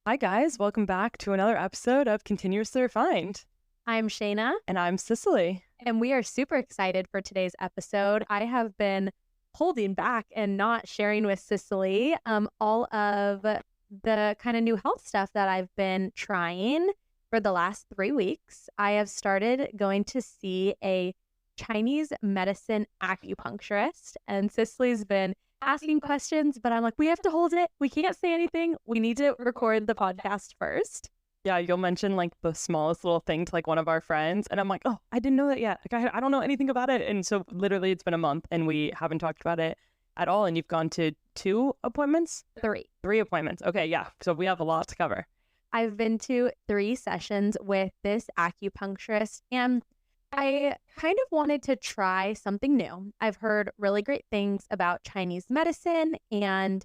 Hi guys, welcome back to another episode of Continuously Refined. I'm Shayna, And I'm Cicely. and we are super excited for today's episode. I have been holding back and not sharing with Cicely all of the kind of new health stuff that I've been trying for the last 3 weeks. I have started going to see a Chinese medicine acupuncturist, and Cicely's been asking questions, but I'm like, we have to hold it. We can't say anything. We need to record the podcast first. Yeah, you'll mention like the smallest little thing to like one of our friends. And I'm like, oh, I didn't know that yet. Like, I don't know anything about it. And so literally it's been a month and we haven't talked about it at all. And you've gone to 2 appointments? 3. 3 appointments. Okay, yeah. So we have a lot to cover. I've been to 3 sessions with this acupuncturist, and I kind of wanted to try something new. I've heard really great things about Chinese medicine and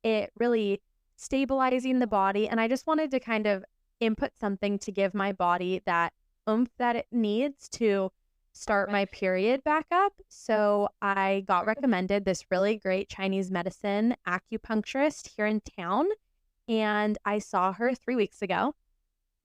it really stabilizing the body. And I just wanted to kind of input something to give my body that oomph that it needs to start my period back up. So I got recommended this really great Chinese medicine acupuncturist here in town. And I saw her 3 weeks ago.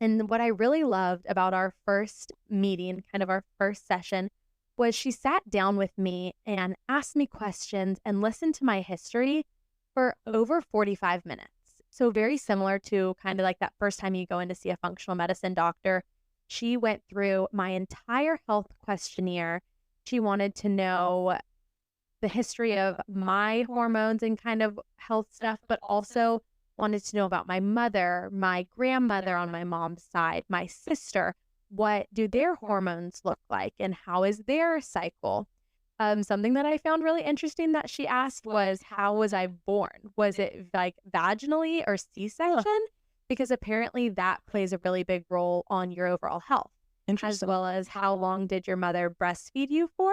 And what I really loved about our first meeting, kind of our first session, was she sat down with me and asked me questions and listened to my history for over 45 minutes. So very similar to kind of like that first time you go in to see a functional medicine doctor. She went through my entire health questionnaire. She wanted to know the history of my hormones and kind of health stuff, but also wanted to know about my mother, my grandmother on my mom's side, my sister. What do their hormones look like and how is their cycle? Something that I found really interesting that she asked was, how was I born? Was it like vaginally or C-section? Because apparently that plays a really big role on your overall health, as well as how long did your mother breastfeed you for?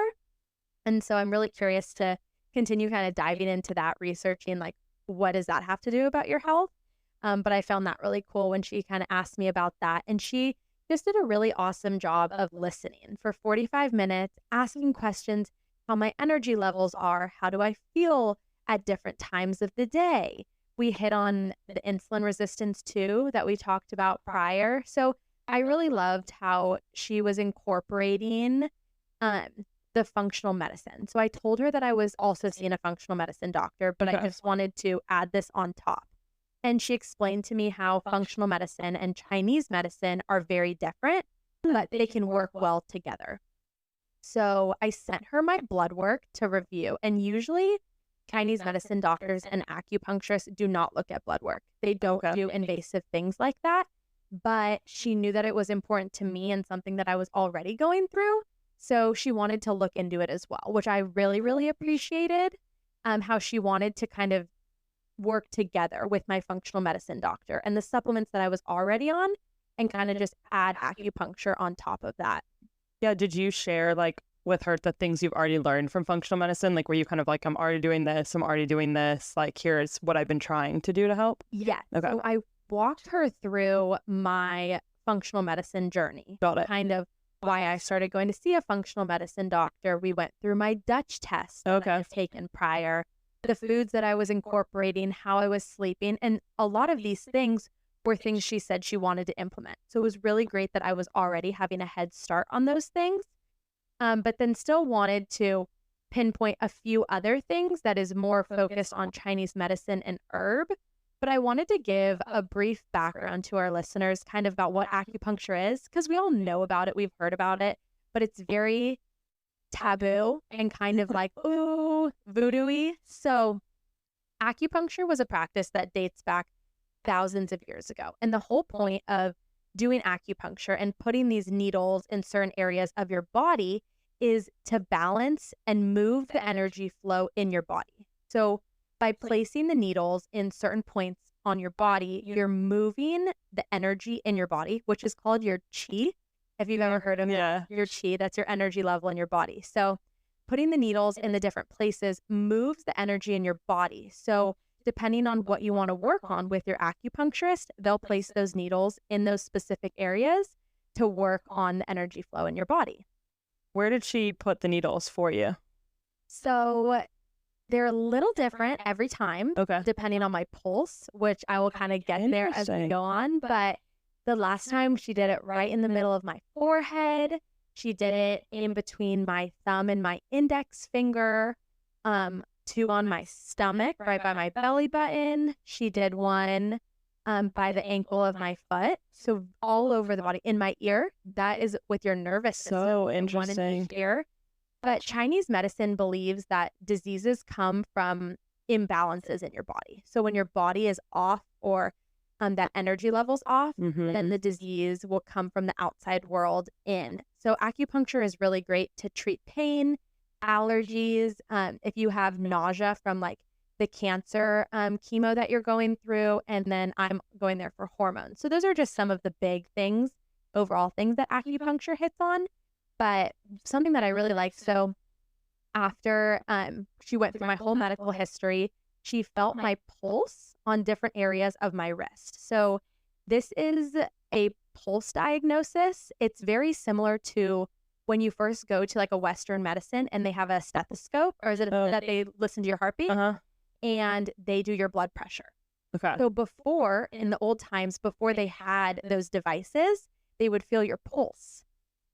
And so I'm really curious to continue kind of diving into that, researching like, what does that have to do about your health? But I found that really cool when she kind of asked me about that. And she just did a really awesome job of listening for 45 minutes, asking questions, how my energy levels are, how do I feel at different times of the day. We hit on the insulin resistance too that we talked about prior. So I really loved how she was incorporating the functional medicine. So I told her that I was also seeing a functional medicine doctor, but I just wanted to add this on top. And she explained to me how functional medicine and Chinese medicine are very different, but they can work well together. So I sent her my blood work to review. And usually Chinese medicine doctors and acupuncturists do not look at blood work. They don't do invasive things like that. But she knew that it was important to me and something that I was already going through. So she wanted to look into it as well, which I really, really appreciated, how she wanted to kind of work together with my functional medicine doctor and the supplements that I was already on and kind of just add acupuncture on top of that. Yeah, did you share like with her the things you've already learned from functional medicine? Like, were you kind of like, I'm already doing this, like, here's what I've been trying to do to help? Yes. Okay. So I walked her through my functional medicine journey. Got it. Kind of why I started going to see a functional medicine doctor. We went through my Dutch test that I had taken prior, the foods that I was incorporating, how I was sleeping. And a lot of these things were things she said she wanted to implement. So it was really great that I was already having a head start on those things, but then still wanted to pinpoint a few other things that is more focused on Chinese medicine and herb. But I wanted to give a brief background to our listeners kind of about what acupuncture is, because we all know about it, we've heard about it, but it's very taboo and kind of like, ooh, voodoo-y. So acupuncture was a practice that dates back thousands of years ago. And the whole point of doing acupuncture and putting these needles in certain areas of your body is to balance and move the energy flow in your body. So by placing the needles in certain points on your body, you're moving the energy in your body, which is called your qi. If you've ever heard of your qi, that's your energy level in your body. So putting the needles in the different places moves the energy in your body. So depending on what you want to work on with your acupuncturist, they'll place those needles in those specific areas to work on the energy flow in your body. Where did she put the needles for you? So They're a little different every time, Okay. depending on my pulse, which I will kind of get there as we Interesting. go on. But the last time she did it right in the middle of my forehead. She did it in between my thumb and my index finger, two on my stomach, right by my belly button. She did one by the ankle of my foot. So all over the body. In my ear, that is with your nervous system. So One in interesting. each ear. But Chinese medicine believes that diseases come from imbalances in your body. So when your body is off or that energy level's off, then the disease will come from the outside world in. So acupuncture is really great to treat pain, allergies, if you have nausea from like the cancer chemo that you're going through, and then I'm going there for hormones. So those are just some of the big things, overall things that acupuncture hits on. But something that I really liked, so after she went through my whole medical history, she felt my pulse on different areas of my wrist. So this is a pulse diagnosis. It's very similar to when you first go to like a Western medicine and they have a stethoscope, or is it that they listen to your heartbeat and they do your blood pressure. Okay. So before, in the old times, before they had those devices, they would feel your pulse.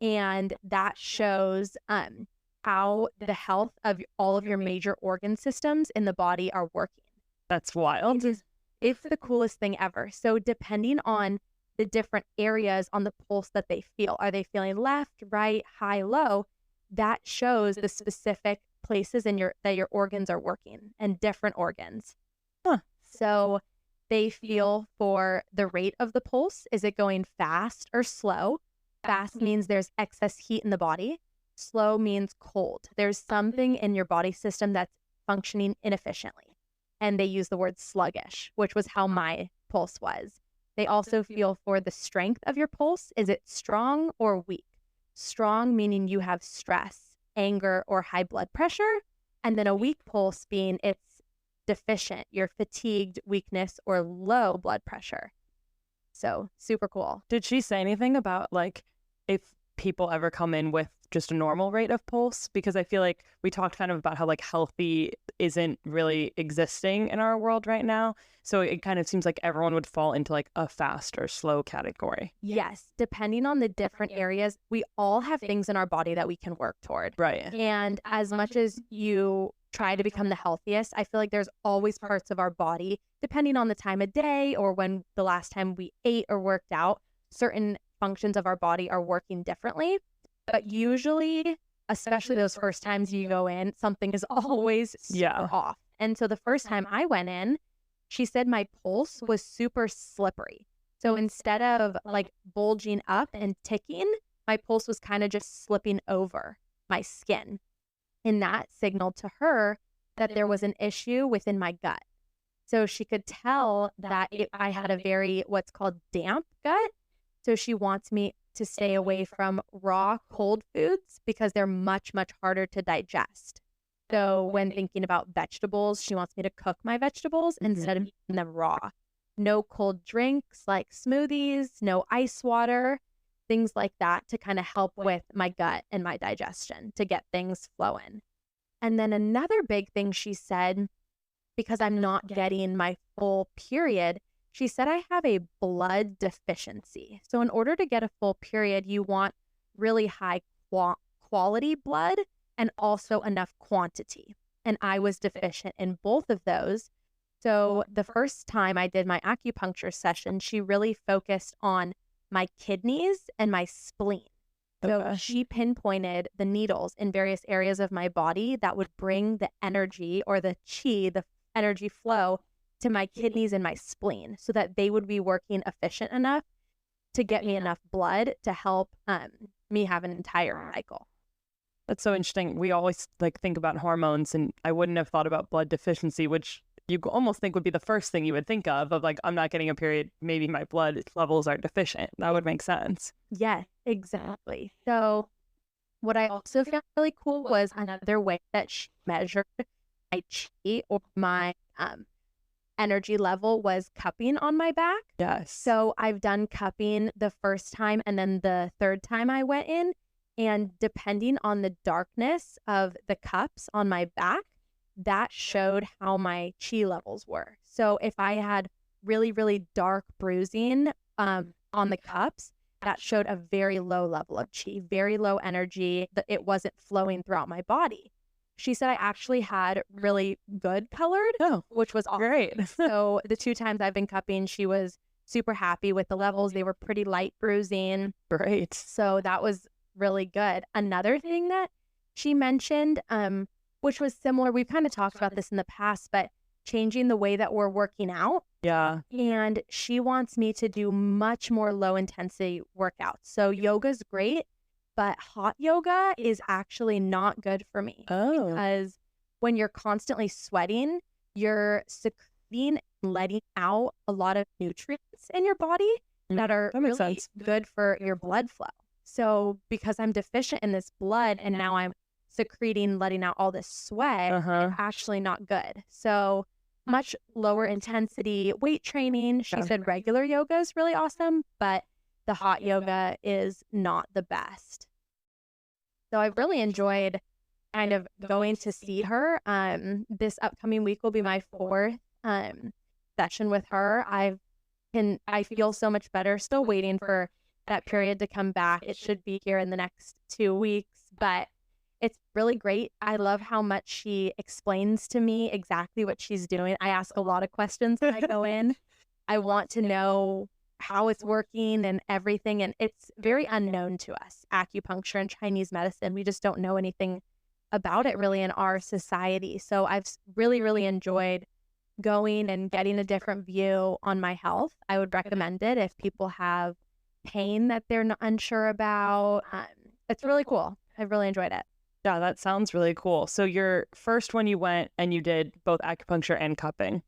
And that shows how the health of all of your major organ systems in the body are working. That's wild. It's the coolest thing ever. So depending on the different areas on the pulse that they feel, are they feeling left, right, high, low? That shows the specific places in that your organs are working, and different organs. So they feel for the rate of the pulse. Is it going fast or slow? Fast means there's excess heat in the body. Slow means cold. There's something in your body system that's functioning inefficiently. And they use the word sluggish, which was how my pulse was. They also feel for the strength of your pulse. Is it strong or weak? Strong meaning you have stress, anger, or high blood pressure. And then a weak pulse being it's deficient, you're fatigued, weakness, or low blood pressure. So super cool. Did she say anything about like if people ever come in with just a normal rate of pulse? Because I feel like we talked kind of about how like healthy isn't really existing in our world right now. So it kind of seems like everyone would fall into like a fast or slow category. Yes. Depending on the different areas, we all have things in our body that we can work toward. Right. And as much as you try to become the healthiest, I feel like there's always parts of our body, depending on the time of day or when the last time we ate or worked out, certain functions of our body are working differently. But usually, especially those first times you go in, something is always super off. And so the first time I went in, she said my pulse was super slippery. So instead of like bulging up and ticking, my pulse was kind of just slipping over my skin. And that signaled to her that there was an issue within my gut. So she could tell that I had a very, what's called damp gut. So she wants me to stay away from raw, cold foods because they're much, much harder to digest. So when thinking about vegetables, she wants me to cook my vegetables instead of eating them raw. No cold drinks like smoothies, no ice water, things like that to kind of help with my gut and my digestion to get things flowing. And then another big thing she said, because I'm not getting my full period, she said I have a blood deficiency. So in order to get a full period, you want really high quality blood and also enough quantity. And I was deficient in both of those. So the first time I did my acupuncture session, she really focused on my kidneys and my spleen. So she pinpointed the needles in various areas of my body that would bring the energy or the chi, the energy flow to my kidneys and my spleen so that they would be working efficient enough to get me enough blood to help me have an entire cycle. That's so interesting. We always like think about hormones, and I wouldn't have thought about blood deficiency, which you almost think would be the first thing you would think of like, I'm not getting a period, maybe my blood levels are deficient. That would make sense. Yes, exactly. So what I also found really cool was another way that she measured my chi or my energy level was cupping on my back. Yes. So I've done cupping the first time and then the third time I went in. And depending on the darkness of the cups on my back, that showed how my chi levels were. So if I had really, really dark bruising on the cups, that showed a very low level of chi, very low energy, that it wasn't flowing throughout my body. She said I actually had really good colored, which was awesome. Great. So the 2 times I've been cupping, she was super happy with the levels. They were pretty light bruising. Great. So that was really good. Another thing that she mentioned, which was similar, we've kind of talked about this in the past, but changing the way that we're working out. Yeah. And she wants me to do much more low intensity workouts. So yoga's great, but hot yoga is actually not good for me. Oh. Because when you're constantly sweating, you're secreting, letting out a lot of nutrients in your body that are really good for your blood flow. So because I'm deficient in this blood and now I'm secreting, letting out all this sweat, it's actually not good. So much lower intensity weight training. She said regular yoga is really awesome, but the hot yoga is not the best. So I've really enjoyed kind of going to see her. This upcoming week will be my 4th session with her. I feel so much better. Still waiting for that period to come back. It should be here in the next 2 weeks, but it's really great. I love how much she explains to me exactly what she's doing. I ask a lot of questions when I go in. I want to know how it's working and everything. And it's very unknown to us, acupuncture and Chinese medicine. We just don't know anything about it really in our society. So I've really, really enjoyed going and getting a different view on my health. I would recommend it if people have pain that they're not unsure about. It's really cool. I've really enjoyed it. Yeah, that sounds really cool. So your first one you went and you did both acupuncture and cupping.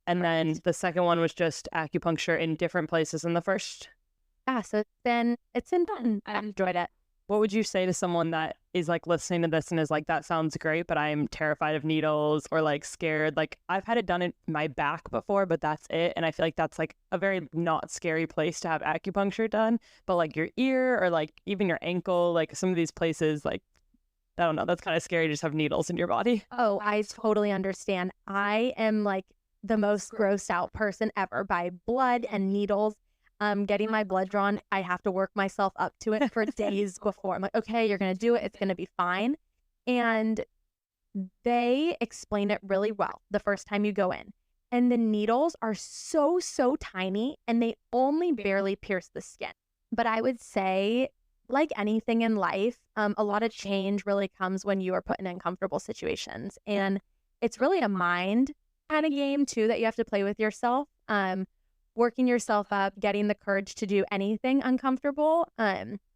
And then the second one was just acupuncture in different places than the first? Yeah, so it's been fun. I enjoyed it. What would you say to someone that is like listening to this and is like, that sounds great, but I'm terrified of needles or like scared? Like I've had it done in my back before, but that's it. And I feel like that's like a very not scary place to have acupuncture done. But like your ear or like even your ankle, like some of these places, like, I don't know, that's kind of scary to just have needles in your body. Oh, I totally understand. I am like the most grossed out person ever by blood and needles. Getting my blood drawn, I have to work myself up to it for days before. I'm like, okay, you're going to do it. It's going to be fine. And they explain it really well the first time you go in. And the needles are so, so tiny and they only barely pierce the skin. But I would say, like anything in life, a lot of change really comes when you are put in uncomfortable situations. And it's really a mind kind of game too that you have to play with yourself. Working yourself up, getting the courage to do anything uncomfortable,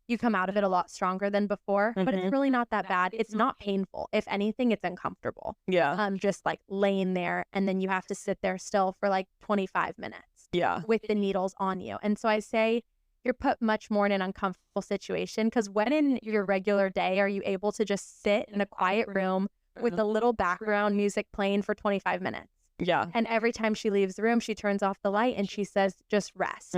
you come out of it a lot stronger than before, but it's really not that bad. It's not painful. If anything, it's uncomfortable. Yeah. Just like laying there and then you have to sit there still for like 25 minutes. Yeah. With the needles on you. And so I say you're put much more in an uncomfortable situation because when in your regular day are you able to just sit in a quiet room with a little background music playing for 25 minutes? Yeah. And every time she leaves the room, she turns off the light and she says, just rest.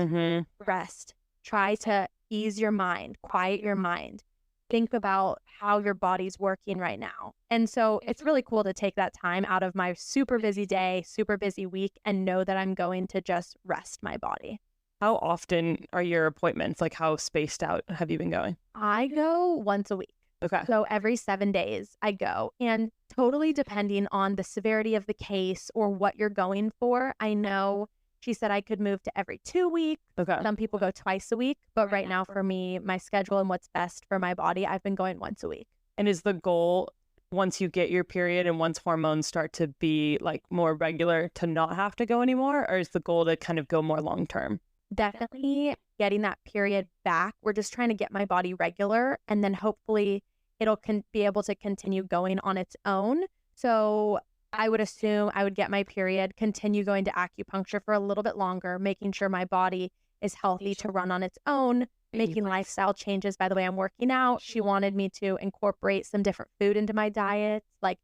Rest. Try to ease your mind, quiet your mind. Think about how your body's working right now. And so it's really cool to take that time out of my super busy day, super busy week, and know that I'm going to just rest my body. How often are your appointments? Like how spaced out have you been going? I go once a week. Okay. So every 7 days I go, and totally depending on the severity of the case or what you're going for. I know she said I could move to every 2 weeks. Okay. Some people go twice a week, but right now for me, my schedule and what's best for my body, I've been going once a week. And is the goal once you get your period and once hormones start to be like more regular to not have to go anymore? Or is the goal to kind of go more long term? Definitely getting that period back. We're just trying to get my body regular and then hopefully it'll be able to continue going on its own. So I would assume I would get my period, continue going to acupuncture for a little bit longer, making sure my body is healthy to run on its own, making lifestyle changes. By the way, I'm working out. She wanted me to incorporate some different food into my diet, like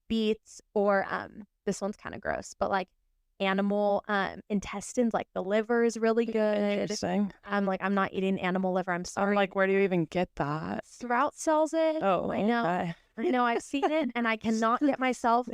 beets or this one's kind of gross, but like animal intestines, like the liver is really good. Interesting. I'm not eating animal liver. I'm sorry. I'm like, where do you even get that? Sprout sells it. Oh, I know. okay. I know I've seen it and I cannot get myself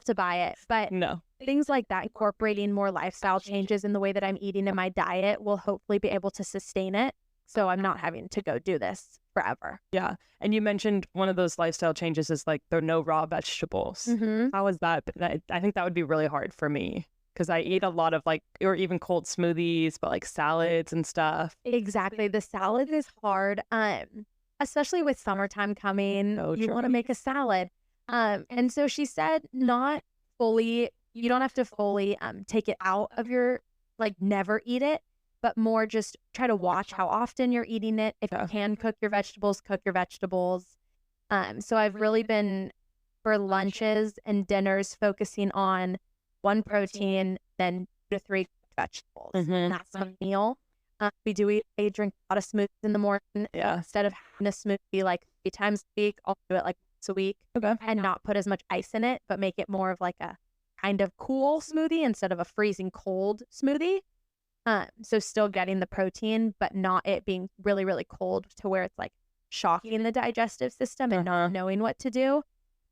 to buy it. But No. things like that, incorporating more lifestyle changes in the way that I'm eating in my diet will hopefully be able to sustain it. So I'm not having to go do this forever. Yeah. And you mentioned one of those lifestyle changes is like the no raw vegetables. How is that? I think that would be really hard for me because I eat a lot of like, or even cold smoothies, but like salads and stuff. Exactly. The salad is hard. Especially with summertime coming, So you true. want to make a salad. And so she said not fully, you don't have to fully take it out of your, like never eat it, but more just try to watch how often you're eating it. If you can cook your vegetables, cook your vegetables. So I've really been for lunches and dinners focusing on 1 protein, then 2 to 3 vegetables. And that's my meal. We do drink a lot of smoothies in the morning. Yeah. Instead of having a smoothie like 3 times a week, I'll do it like once a week. Okay. And not put as much ice in it, but make it more of like a kind of cool smoothie instead of a freezing cold smoothie. So still getting the protein, but not it being really, really cold to where it's like shocking the digestive system and not knowing what to do.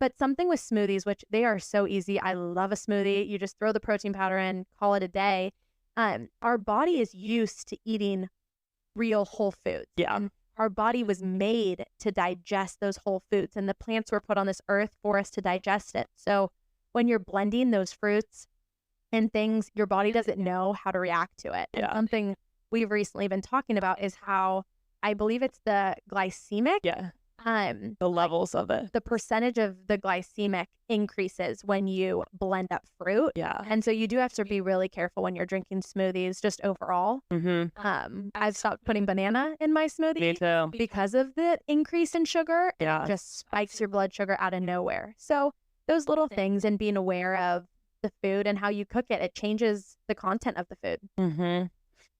But something with smoothies, which they are so easy. I love a smoothie. You just throw the protein powder in, call it a day. Our body is used to eating real whole foods. Yeah. And our body was made to digest those whole foods, and the plants were put on this earth for us to digest it. So when you're blending those fruits and things, your body doesn't know how to react to it. And something we've recently been talking about is how I believe it's the glycemic. Yeah. The levels of it. The percentage of the glycemic increases when you blend up fruit. Yeah. And so you do have to be really careful when you're drinking smoothies, just overall. I've stopped putting banana in my smoothie. Me too. Because of the increase in sugar. Yeah. It just spikes your blood sugar out of nowhere. So those little things and being aware of the food and how you cook it, it changes the content of the food.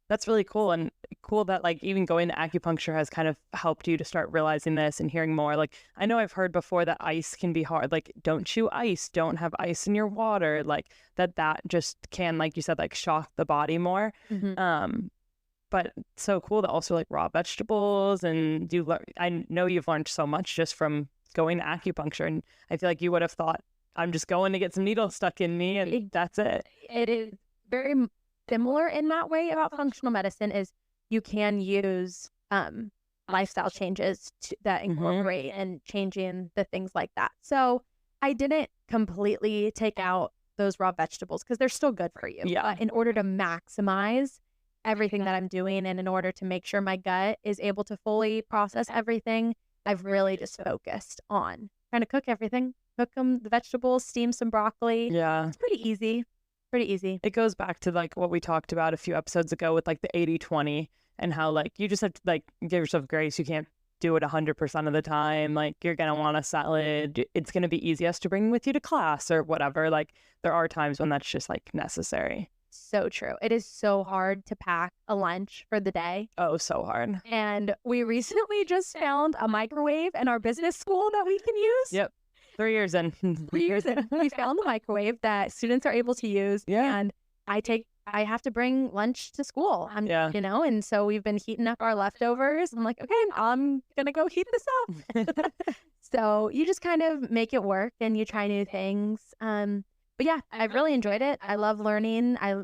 That's really cool. And cool that like even going to acupuncture has kind of helped you to start realizing this and hearing more. Like I know I've heard before that ice can be hard. Like don't chew ice, don't have ice in your water. Like that just can, like you said, like shock the body more. But so cool that also like raw vegetables and I know you've learned so much just from going to acupuncture. And I feel like you would have thought I'm just going to get some needles stuck in me and that's it. It is very similar in that way about functional medicine is you can use lifestyle changes that incorporate and changing the things like that. So I didn't completely take out those raw vegetables because they're still good for you. Yeah. But in order to maximize everything that I'm doing and in order to make sure my gut is able to fully process everything, I've really just focused on trying to cook everything. Cook them, the vegetables, steam some broccoli. Yeah. It's pretty easy. It goes back to like what we talked about a few episodes ago with like the 80-20 and how like you just have to like give yourself grace. You can't do it 100% of the time. Like you're going to want a salad. It's going to be easiest to bring with you to class or whatever. Like there are times when that's just like necessary. So true. It is so hard to pack a lunch for the day. Oh, so hard. And we recently just found a microwave in our business school that we can use. Yep. 3 years in. 3 years in. We found the microwave that students are able to use. Yeah. And I have to bring lunch to school. You know, and so we've been heating up our leftovers. I'm like, okay, I'm going to go heat this up. So you just kind of make it work and you try new things. But yeah, I've really enjoyed it. I love learning. I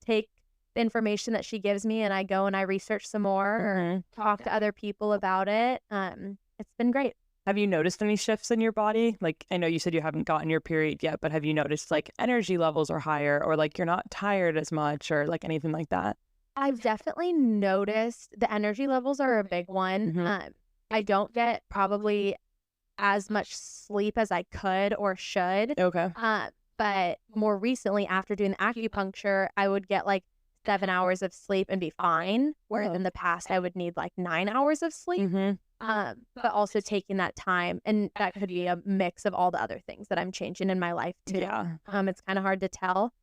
take the information that she gives me and I go and I research some more or talk to other people about it. It's been great. Have you noticed any shifts in your body? Like, I know you said you haven't gotten your period yet, but have you noticed like energy levels are higher or like you're not tired as much or like anything like that? I've definitely noticed the energy levels are a big one. I don't get probably as much sleep as I could or should. Okay. But more recently, after doing the acupuncture, I would get like 7 hours of sleep and be fine. Whereas in the past, I would need like 9 hours of sleep. But also taking that time, and that could be a mix of all the other things that I'm changing in my life too. Yeah. It's kind of hard to tell,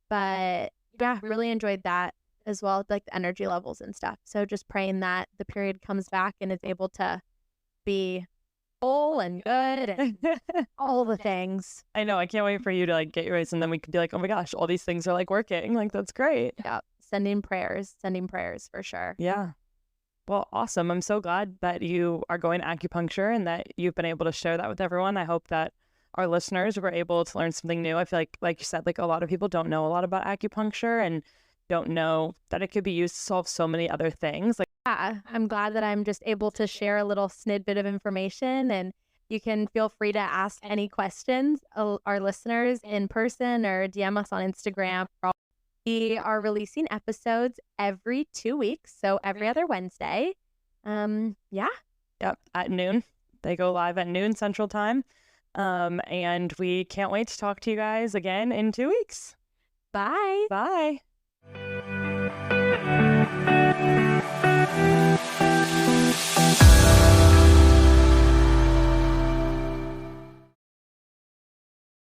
but yeah, really enjoyed that as well, like the energy levels and stuff. So just praying that the period comes back and is able to be full and good and all the things. I know. I can't wait for you to like get yours, and then we could be like, oh my gosh, all these things are like working. Like that's great. Yeah. Sending prayers for sure. Yeah. Well, awesome. I'm so glad that you are going to acupuncture and that you've been able to share that with everyone. I hope that our listeners were able to learn something new. I feel like you said, like a lot of people don't know a lot about acupuncture and don't know that it could be used to solve so many other things. Like, Yeah, I'm glad that I'm just able to share a little snippet of information, and you can feel free to ask any questions, our listeners in person or DM us on Instagram. We are releasing episodes every 2 weeks, so every other Wednesday. Yeah. yep, at noon. They go live at noon Central Time. And we can't wait to talk to you guys again in 2 weeks. Bye. Bye.